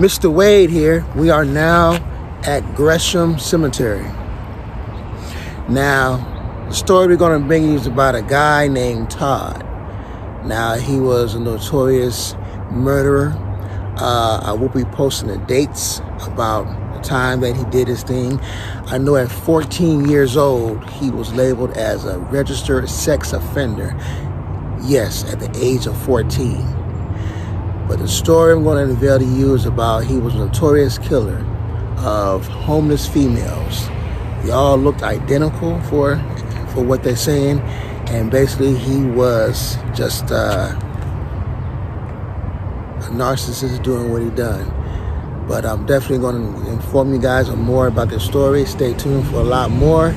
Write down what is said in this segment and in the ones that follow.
Mr. Wade here. We are now at Gresham Cemetery. Now, the story we're going to bring you is about a guy named Todd. Now, he was a notorious murderer. I will be posting the dates about the time that he did his thing. I know at 14 years old, he was labeled as a registered sex offender. Yes, at the age of 14. But the story I'm going to unveil to you is about he was a notorious killer of homeless females. They all looked identical for what they're saying. And basically, he was just a narcissist doing what he done. But I'm definitely going to inform you guys more about this story. Stay tuned for a lot more.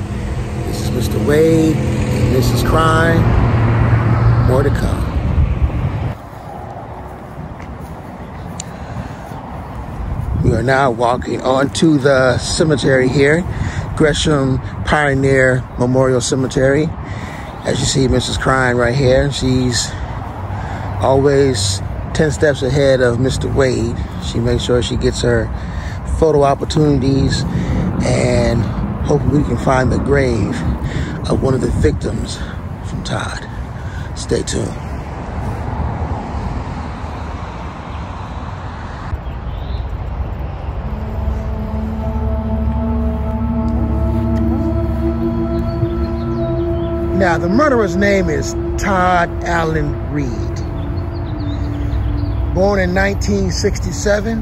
This is Mr. Wade and Mrs. Crime. More to come. We are now walking onto the cemetery here, Gresham Pioneer Memorial Cemetery. As you see, Mrs. Crime right here. She's always 10 steps ahead of Mr. Wade. She makes sure she gets her photo opportunities, and hopefully we can find the grave of one of the victims from Todd. Stay tuned. Now, the murderer's name is Todd Alan Reed. Born in 1967,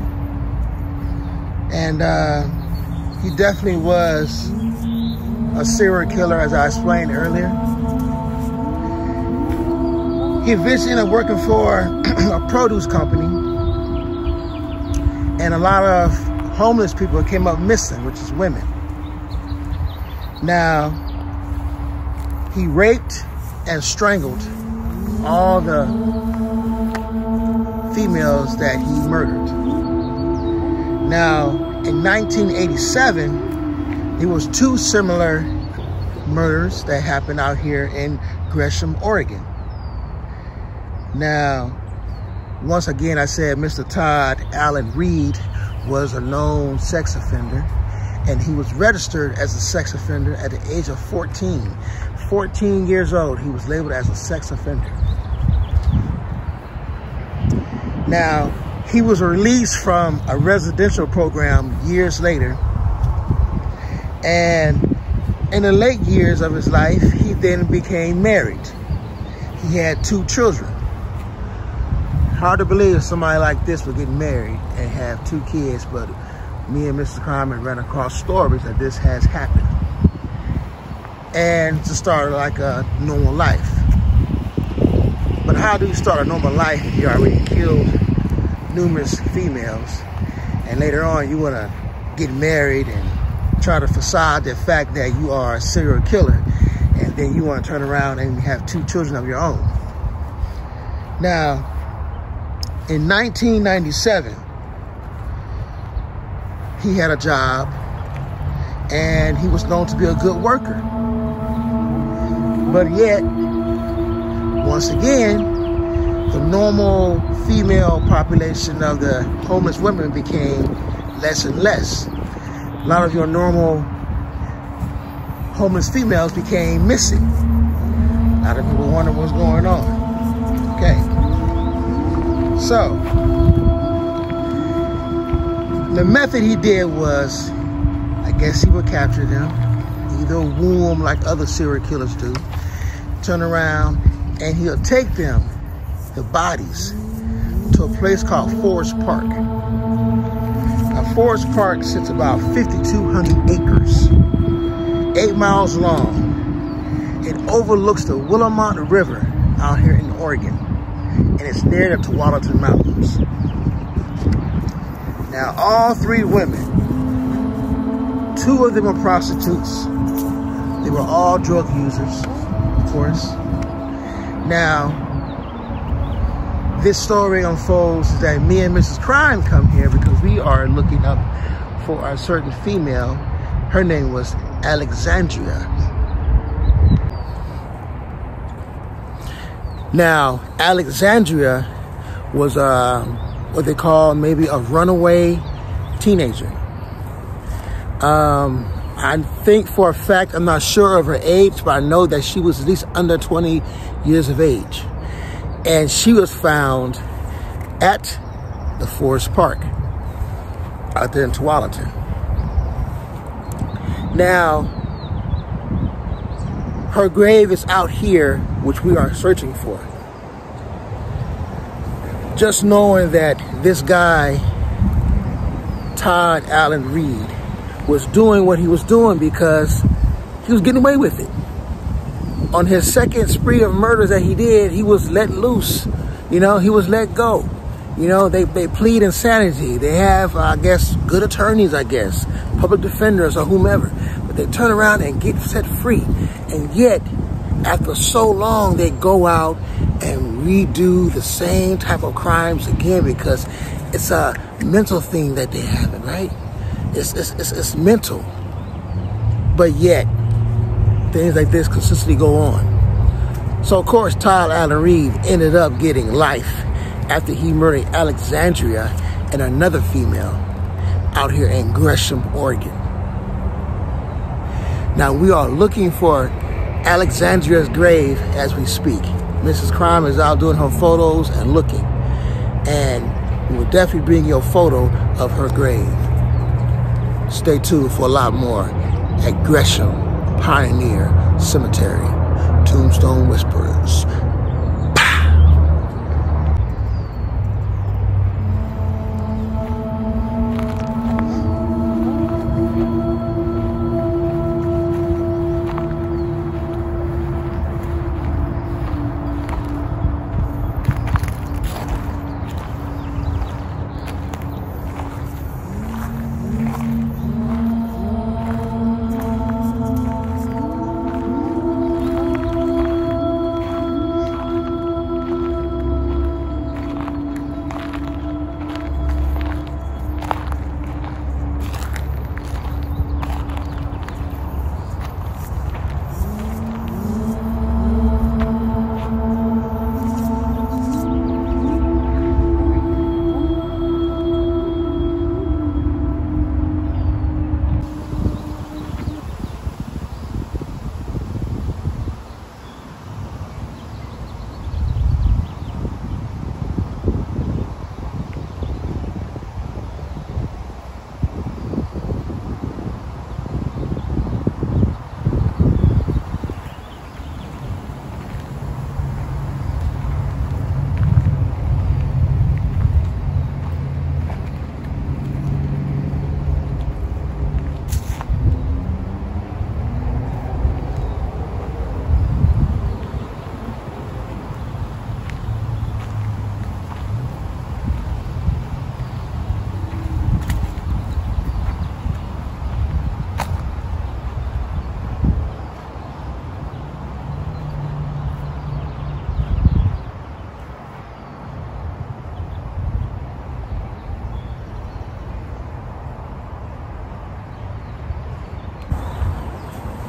and he definitely was a serial killer, as I explained earlier. He eventually ended up working for a produce company, and a lot of homeless people came up missing, which is women. Now, he raped and strangled all the females that he murdered. Now, in 1987, there was two similar murders that happened out here in Gresham, Oregon. Now, once again, I said Mr. Todd Alan Reed was a known sex offender, and he was registered as a sex offender at the age of 14. 14 years old, he was labeled as a sex offender. Now, he was released from a residential program years later, and in the late years of his life, he then became married. He had 2 children. Hard to believe somebody like this would get married and have 2 kids, but me and Mr. Crime ran across stories that this has happened. And to start like a normal life. But how do you start a normal life if you already killed numerous females, and later on you want to get married and try to facade the fact that you are a serial killer, and then you want to turn around and have 2 children of your own? Now, in 1997, he had a job, and he was known to be a good worker. But yet, once again, the normal female population of the homeless women became less and less. A lot of your normal homeless females became missing. A lot of people wonder what's going on. Okay. So, the method he did was, I guess he would capture them, either wound them like other serial killers do, turn around, and he'll take them, the bodies, to a place called Forest Park. Now, Forest Park sits about 5,200 acres, 8 miles long. It overlooks the Willamette River out here in Oregon, and it's near the Tualatin Mountains. Now, all 3 women, 2 of them were prostitutes. They were all drug users, of course. Now, this story unfolds is that me and Mrs. Crime come here because we are looking up for a certain female. Her name was Alexandria. Now, Alexandria was what they call maybe a runaway teenager. I think for a fact, I'm not sure of her age, but I know that she was at least under 20 years of age. And she was found at the Forest Park out there in Tualatin. Now, her grave is out here, which we are searching for. Just knowing that this guy, Todd Alan Reed, was doing what he was doing because he was getting away with it. On his second spree of murders that he did, he was let loose. You know, he was let go. You know, they plead insanity. They have, I guess, good attorneys, I guess, public defenders or whomever. But they turn around and get set free. And yet, after so long, they go out and redo the same type of crimes again because it's a mental thing that they have, right? It's mental. But yet, things like this consistently go on. So, of course, Todd Alan Reed ended up getting life after he murdered Alexandria and another female out here in Gresham, Oregon. Now, we are looking for Alexandria's grave as we speak. Mrs. Crime is out doing her photos and looking. And we will definitely bring you a photo of her grave. Stay tuned for a lot more at Gresham Pioneer Cemetery. Tombstone Whisperers.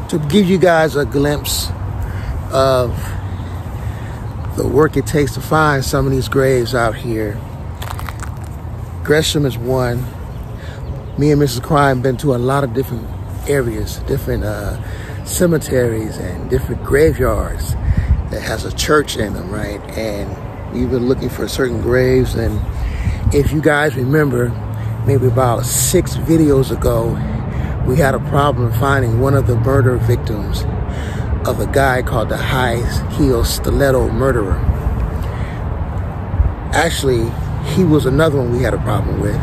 To give you guys a glimpse of the work it takes to find some of these graves out here. Gresham is one. Me and Mrs. Crime been to a lot of different areas, different cemeteries and different graveyards that has a church in them, right? And we've been looking for certain graves. And if you guys remember, maybe about 6 videos ago, we had a problem finding one of the murder victims of a guy called the High Heel Stiletto Murderer. Actually, he was another one we had a problem with.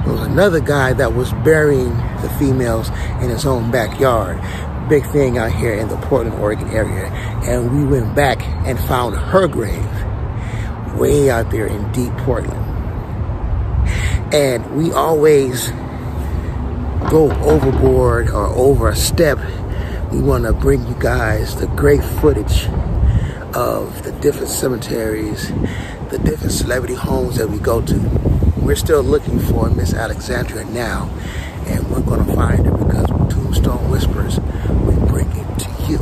It was another guy that was burying the females in his own backyard. Big thing out here in the Portland, Oregon area. And we went back and found her grave way out there in deep Portland. And we always go overboard or over a step. We want to bring you guys the great footage of the different cemeteries, the different celebrity homes that we go to. We're still looking for Miss Alexandria now, and we're going to find her because with Tombstone Whispers, we bring it to you.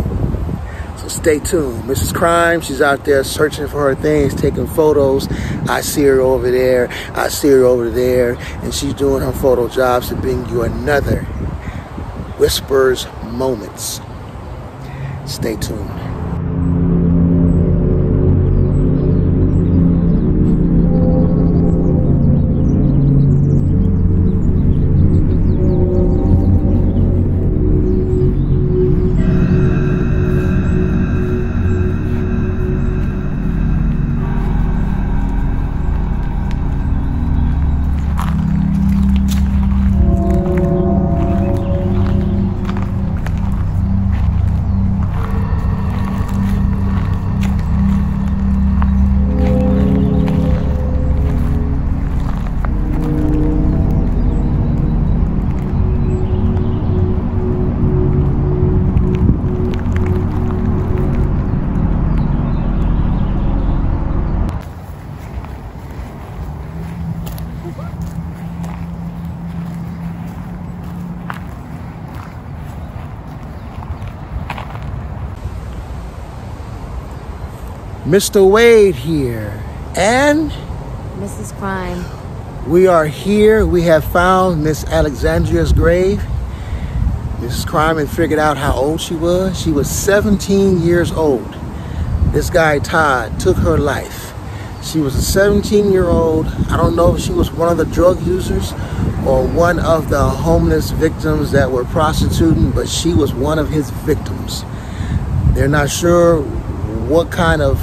So Stay tuned. Mrs. Crime, she's out there searching for her things, taking photos. I see her over there. I see her over there. And she's doing her photo jobs to bring you another Whispers Moments. Stay tuned. Mr. Wade here, and Mrs. Crime. We are here. We have found Miss Alexandria's grave. Mrs. Crime had figured out how old she was. She was 17 years old. This guy, Todd, took her life. She was a 17-year-old. I don't know if she was one of the drug users or one of the homeless victims that were prostituting, but she was one of his victims. They're not sure what kind of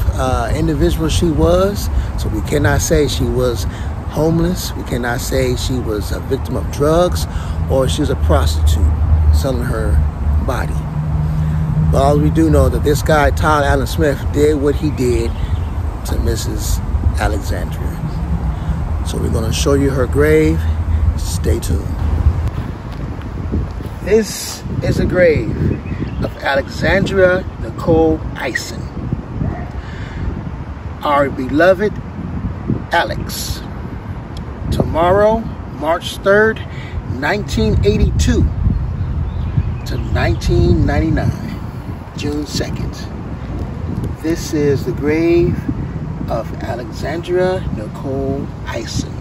individual she was, so we cannot say she was homeless. We cannot say she was a victim of drugs or she was a prostitute selling her body. But all we do know that this guy, Todd Alan Smith, did what he did to Mrs. Alexandria. So we're going to show you her grave. Stay tuned. This is a grave of Alexandria Nicole Eisen, our beloved Alex. Tomorrow, March 3rd, 1982 to 1999, June 2nd. This is the grave of Alexandria Nicole Eisen,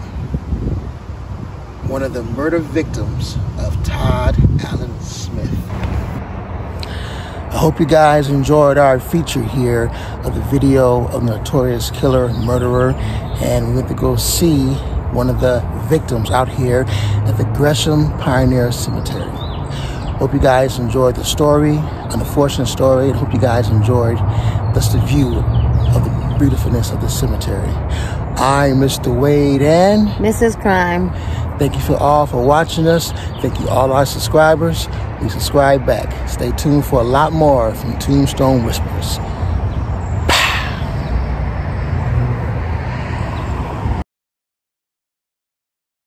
one of the murder victims of Todd Alan Smith. I hope you guys enjoyed our feature here of the video of the notorious killer and murderer, and we went to go see one of the victims out here at the Gresham Pioneer Cemetery. Hope you guys enjoyed the story, an unfortunate story, and hope you guys enjoyed just the view of the beautifulness of the cemetery. I'm Mr. Wade and Mrs. Crime. Thank you all for watching us. Thank you all our subscribers. We subscribe back. Stay tuned for a lot more from Tombstone Whispers.